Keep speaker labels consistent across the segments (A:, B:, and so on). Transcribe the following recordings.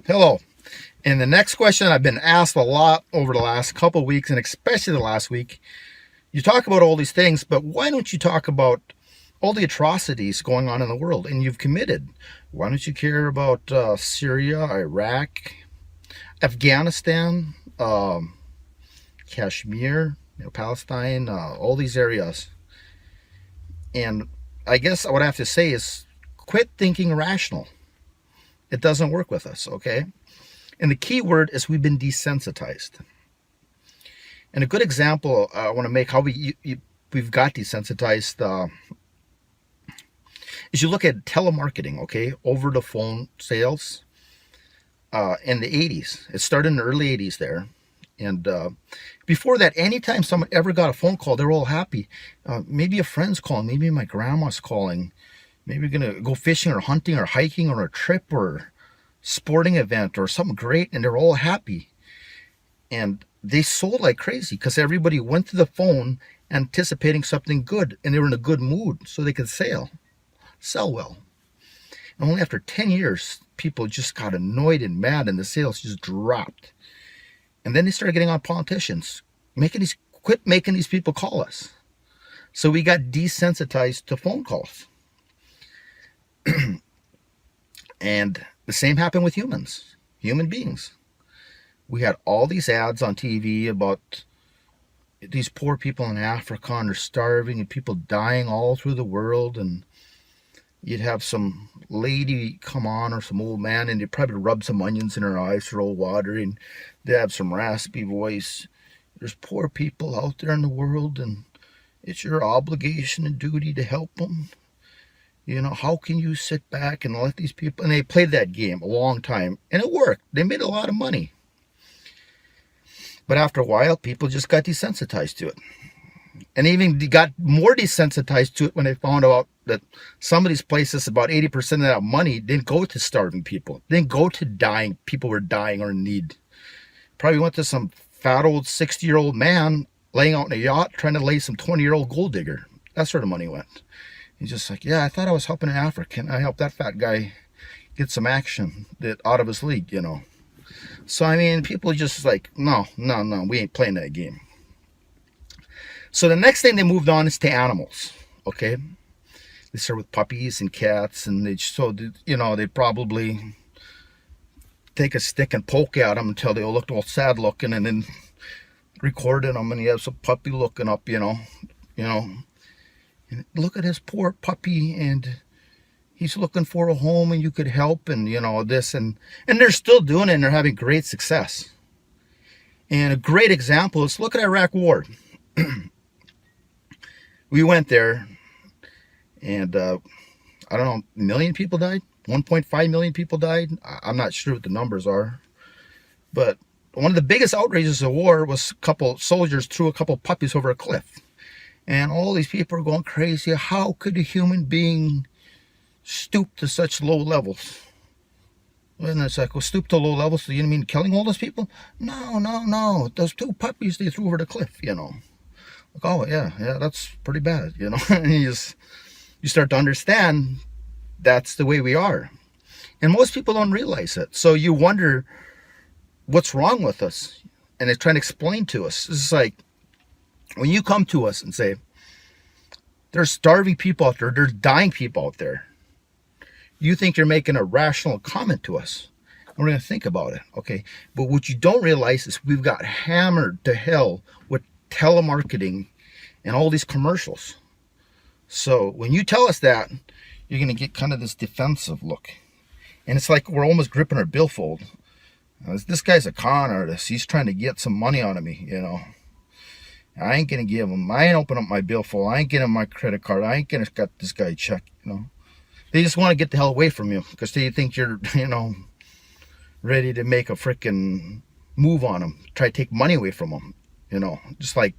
A: Hello. And the next question I've been asked a lot over the last couple of weeks, and especially the last week, you talk about all these things, but why don't you talk about all the atrocities going on in the world and you've committed? Why don't you care about Syria, Iraq, Afghanistan, Kashmir, Palestine, all these areas? And I guess what I have to say is quit thinking rational. It doesn't work with us, okay? And the key word is we've been desensitized. And a good example I want to make how we've got desensitized is you look at telemarketing, okay, over the phone sales in the 80s. It started in the early 80s there. And before that, anytime someone ever got a phone call, they were all happy. Maybe a friend's calling, maybe my grandma's calling, maybe we're going to go fishing or hunting or hiking or a trip or sporting event or something great, and they're all happy. And they sold like crazy because everybody went to the phone anticipating something good, and they were in a good mood so they could sell well. And only after 10 years, people just got annoyed and mad, and the sales just dropped. And then they started getting on politicians, quit making these people call us. So we got desensitized to phone calls. And the same happened with human beings. We had all these ads on TV about these poor people in Africa and they're starving and people dying all through the world. And you'd have some lady come on or some old man and they'd probably rub some onions in her eyes, throw water, and they'd have some raspy voice. There's poor people out there in the world and it's your obligation and duty to help them. How can you sit back and let these people... And they played that game a long time, and it worked. They made a lot of money. But after a while, people just got desensitized to it. And even got more desensitized to it when they found out that some of these places, about 80% of that money didn't go to starving people. Didn't go to dying. People were dying or in need. Probably went to some fat old 60-year-old man laying out in a yacht trying to lay some 20-year-old gold digger. That's where the money went. He's just like, yeah, I thought I was helping an African. I helped that fat guy get some action out of his league, So, I mean, people are just like, no, we ain't playing that game. So the next thing they moved on is to animals, okay? They started with puppies and cats, and they probably take a stick and poke at them until they all looked all sad looking, and then recorded them, and you have some puppy looking up, And look at his poor puppy, and he's looking for a home, and you could help, and this, and they're still doing it, and they're having great success. And a great example is look at Iraq War. We went there, and I don't know, a million people died, 1.5 million people died. I'm not sure what the numbers are, but one of the biggest outrages of war was a couple soldiers threw a couple puppies over a cliff. And all these people are going crazy. How could a human being stoop to such low levels? And it's like, well, stoop to low levels, so you mean killing all those people? No. Those two puppies they threw over the cliff, Like, oh, yeah, that's pretty bad, And you start to understand that's the way we are. And most people don't realize it. So you wonder what's wrong with us. And they're trying to explain to us. It's like, when you come to us and say, there's starving people out there, there's dying people out there, you think you're making a rational comment to us. And we're going to think about it, okay? But what you don't realize is we've got hammered to hell with telemarketing and all these commercials. So when you tell us that, you're going to get kind of this defensive look. And it's like we're almost gripping our billfold. This guy's a con artist. He's trying to get some money out of me, I ain't going to give him. I ain't open up my billfold. I ain't getting my credit card. I ain't going to cut this guy a check, They just want to get the hell away from you because they think you're, ready to make a freaking move on them. Try to take money away from them, Just like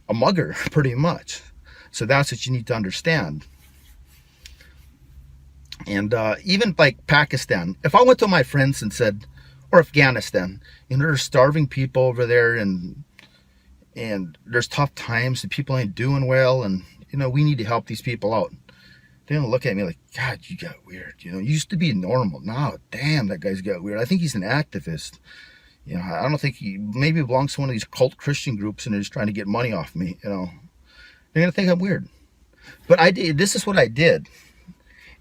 A: a mugger, pretty much. So that's what you need to understand. And even like Pakistan, if I went to my friends and said, or Afghanistan, there's starving people over there and there's tough times and people ain't doing well, and we need to help these people out. They don't look at me like, God, you got weird. You know, you used to be normal. Now, damn, that guy's got weird. I think he's an activist. You know, I don't think he maybe belongs to one of these cult Christian groups and they're just trying to get money off me. You know, they're gonna think I'm weird. But I did. This is what I did,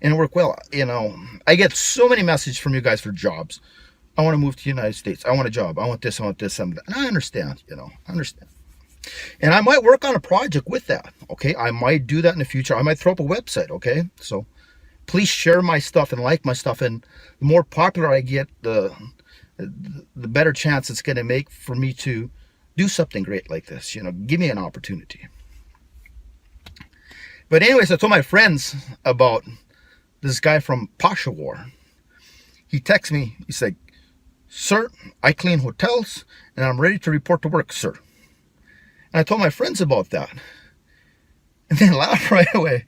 A: and it worked well. You know, I get so many messages from you guys for jobs. I want to move to the United States. I want a job. I want this. I want this. And I understand. You know, I understand. And I might work on a project with that. Okay, I might do that in the future. I might throw up a website. Okay, so please share my stuff and like my stuff. And the more popular I get, the better chance it's going to make for me to do something great like this. You know, give me an opportunity. But anyways, I told my friends about this guy from Peshawar. He texts me. He's like, "Sir, I clean hotels and I'm ready to report to work, sir." And I told my friends about that. And they laughed right away.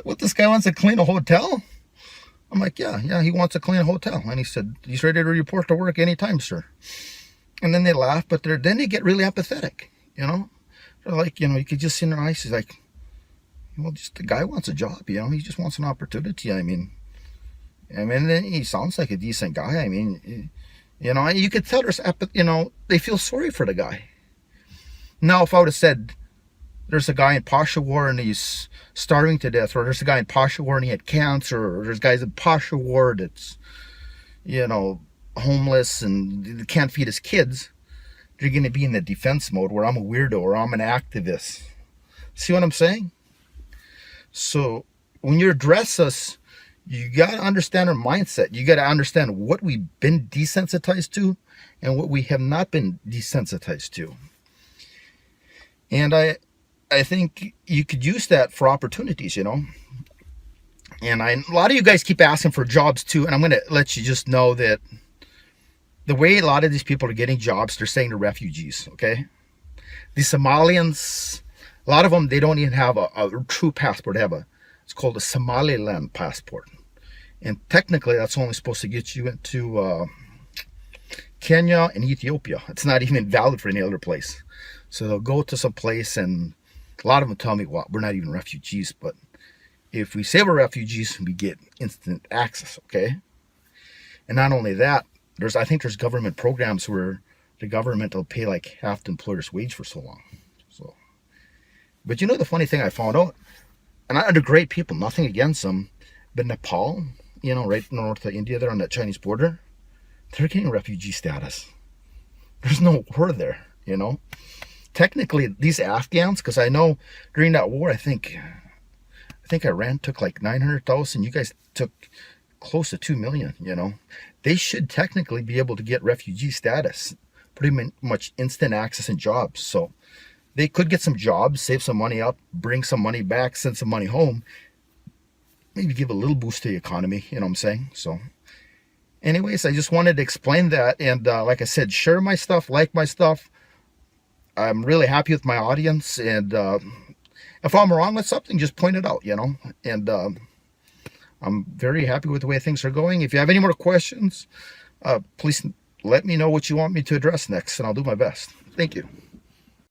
A: What, this guy wants to clean a hotel? I'm like, yeah, he wants to clean a hotel. And he said, he's ready to report to work anytime, sir. And then they laugh, but then they get really apathetic, you know? They're like, you know, you could just see in their eyes, he's like, well, just the guy wants a job, you know? He just wants an opportunity. I mean, he sounds like a decent guy. I mean, you know, you could tell there's, you know, they feel sorry for the guy. Now, if I would have said, there's a guy in Peshawar and he's starving to death, or there's a guy in Peshawar and he had cancer, or there's guys in Peshawar that's, you know, homeless and can't feed his kids, you're going to be in the defense mode where I'm a weirdo or I'm an activist. See what I'm saying? So when you address us, you got to understand our mindset. You got to understand what we've been desensitized to and what we have not been desensitized to. And I think you could use that for opportunities, you know. And a lot of you guys keep asking for jobs too, and I'm going to let you just know that the way a lot of these people are getting jobs, they're saying they're refugees, okay? The Somalians, a lot of them, they don't even have a true passport. They have it's called a Somaliland passport. And technically, that's only supposed to get you into Kenya and Ethiopia. It's not even valid for any other place. So they'll go to some place, and a lot of them tell me, well, we're not even refugees, but if we say we're refugees, we get instant access, okay? And not only that, I think there's government programs where the government will pay like half the employer's wage for so long. So, but you know the funny thing I found out, and they're great people, nothing against them, but Nepal, you know, right north of India, there on that Chinese border, they're getting refugee status. There's no war there, you know? Technically, these Afghans, because I know during that war, I think Iran took like 900,000. You guys took close to 2 million, you know. They should technically be able to get refugee status, pretty much instant access and jobs. So they could get some jobs, save some money up, bring some money back, send some money home, maybe give a little boost to the economy, you know what I'm saying? So anyways, I just wanted to explain that. And like I said, share my stuff, like my stuff. I'm really happy with my audience, and if I'm wrong with something, just point it out, you know. And I'm very happy with the way things are going. If you have any more questions, please let me know what you want me to address next, and I'll do my best. Thank you.